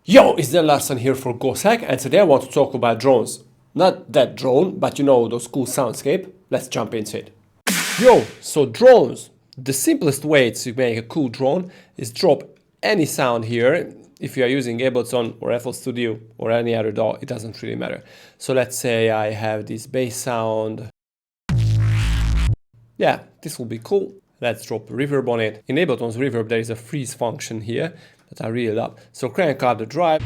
Yo, it's Larsson here for Ghosthack, and today I want to talk about drones. Not that drone, but you know, those cool soundscape. Let's jump into it. Yo, so drones. The simplest way to make a cool drone is drop any sound here. If you are using Ableton or FL Studio or any other DAW, it doesn't really matter. So let's say I have this bass sound. Yeah, this will be cool. Let's drop reverb on it. In Ableton's reverb, there is a freeze function here that I really love. So crank up the drive.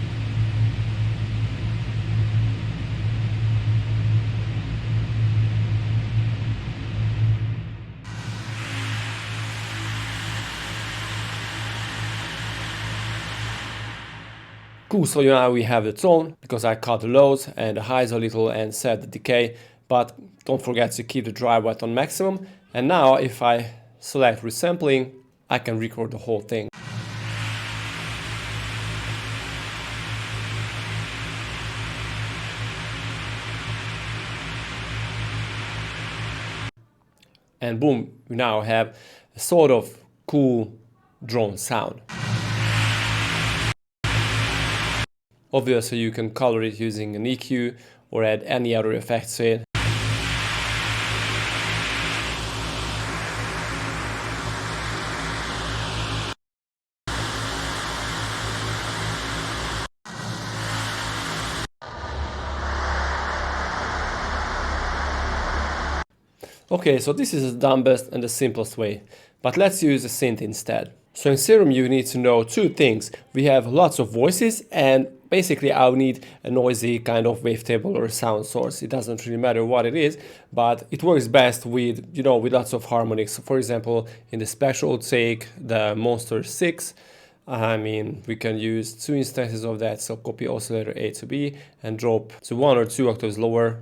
Cool, so now we have the tone, because I cut the lows and the highs a little and set the decay, but don't forget to keep the drive weight on maximum. And now if I select resampling, I can record the whole thing. And boom, we now have a sort of cool drone sound. Obviously you can color it using an EQ or add any other effects to it. Okay, so this is the dumbest and the simplest way, but let's use a synth instead. So in Serum you need to know two things. We have lots of voices, and basically I'll need a noisy kind of wavetable or sound source. It doesn't really matter what it is, but it works best with, you know, with lots of harmonics. So for example, in the special take, the Monster 6, we can use two instances of that. So copy oscillator A to B and drop to 1 or 2 octaves lower.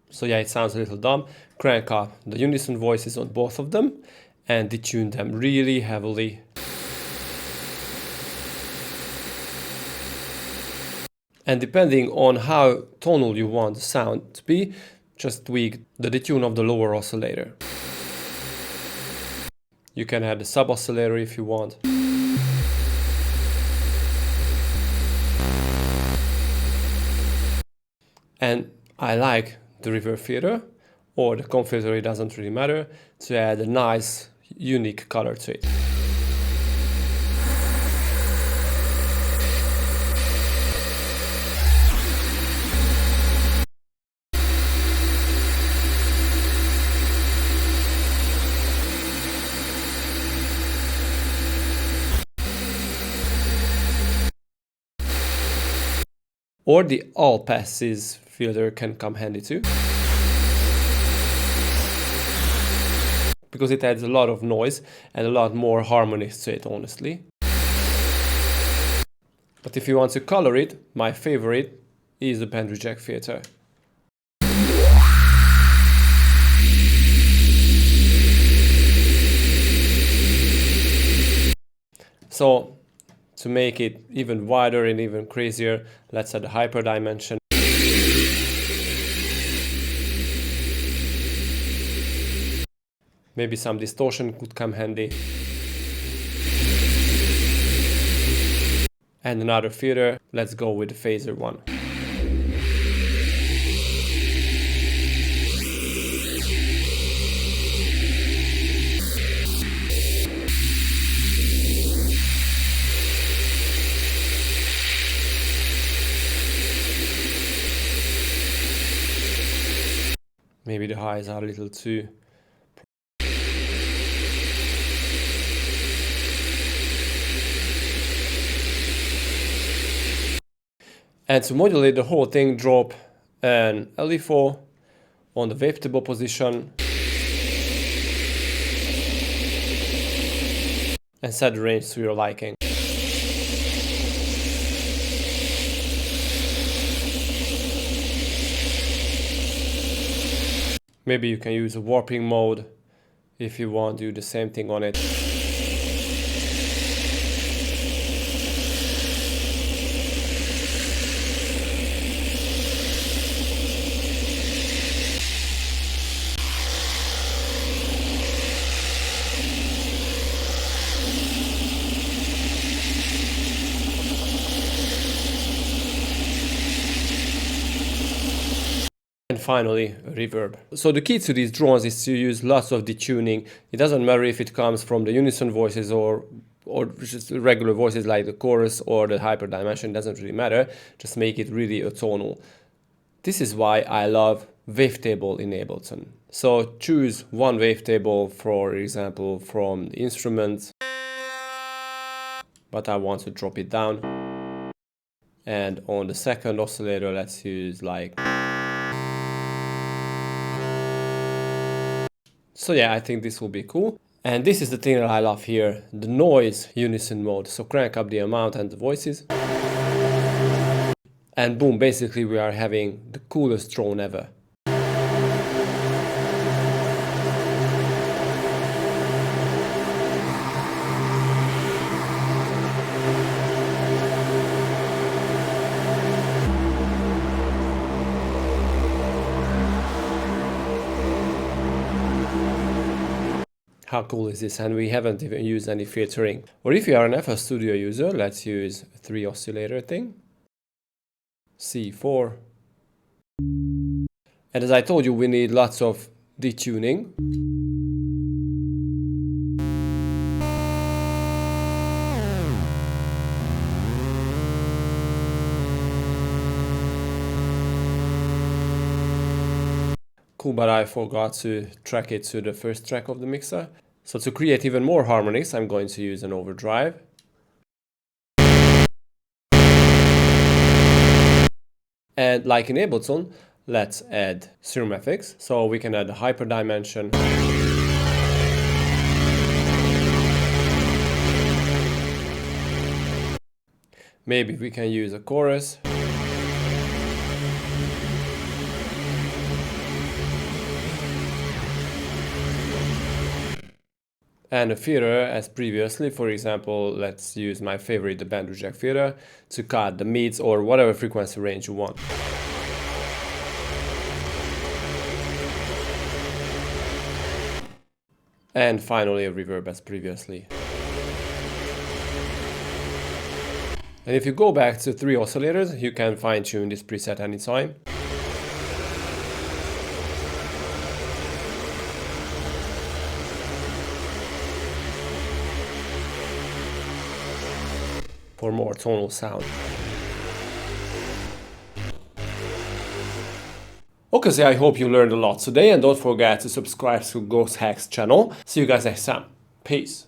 So yeah, it sounds a little dumb. Crank up the unison voices on both of them and detune them really heavily. And depending on how tonal you want the sound to be, just tweak the detune of the lower oscillator. You can add the sub oscillator if you want. And I like the reverb filter or the comp filter, it doesn't really matter, to add a nice unique color to it. Or the all passes filter can come handy too, because it adds a lot of noise and a lot more harmonies to it, honestly. But if you want to color it, my favorite is the band reject filter. So to make it even wider and even crazier, let's add a hyper dimension. Maybe some distortion could come handy. And another filter, let's go with the phaser one. Maybe the highs are a little too. And to modulate the whole thing, drop an LE4 on the wavetable position and set the range to your liking. Maybe you can use a warping mode if you want to do the same thing on it. finally, reverb. So the key to these drones is to use lots of detuning. It doesn't matter if it comes from the unison voices or just regular voices like the chorus or the hyperdimension, doesn't really matter. Just make it really atonal. This is why I love Wavetable in Ableton. So choose one wavetable, for example, from the instrument, but I want to drop it down. And on the second oscillator, let's use like... So yeah, I think this will be cool. And this is the thing that I love here, the noise unison mode. So crank up the amount and the voices. And boom, basically we are having the coolest drone ever. How cool is this? And we haven't even used any filtering. Or if you are an FL Studio user, let's use a 3 oscillator thing. C4. And as I told you, we need lots of detuning. Cool, but I forgot to track it to the first track of the mixer. So to create even more harmonics, I'm going to use an overdrive. And like in Ableton, let's add SerumFX. So we can add a hyperdimension. Maybe we can use a chorus. And a filter as previously. For example, let's use my favorite, the band reject filter, to cut the mids or whatever frequency range you want. And finally a reverb as previously. And if you go back to 3 oscillators, you can fine tune this preset anytime. For more tonal sound. Okay, so I hope you learned a lot today, and don't forget to subscribe to Ghosthack's channel. See you guys next time. Peace.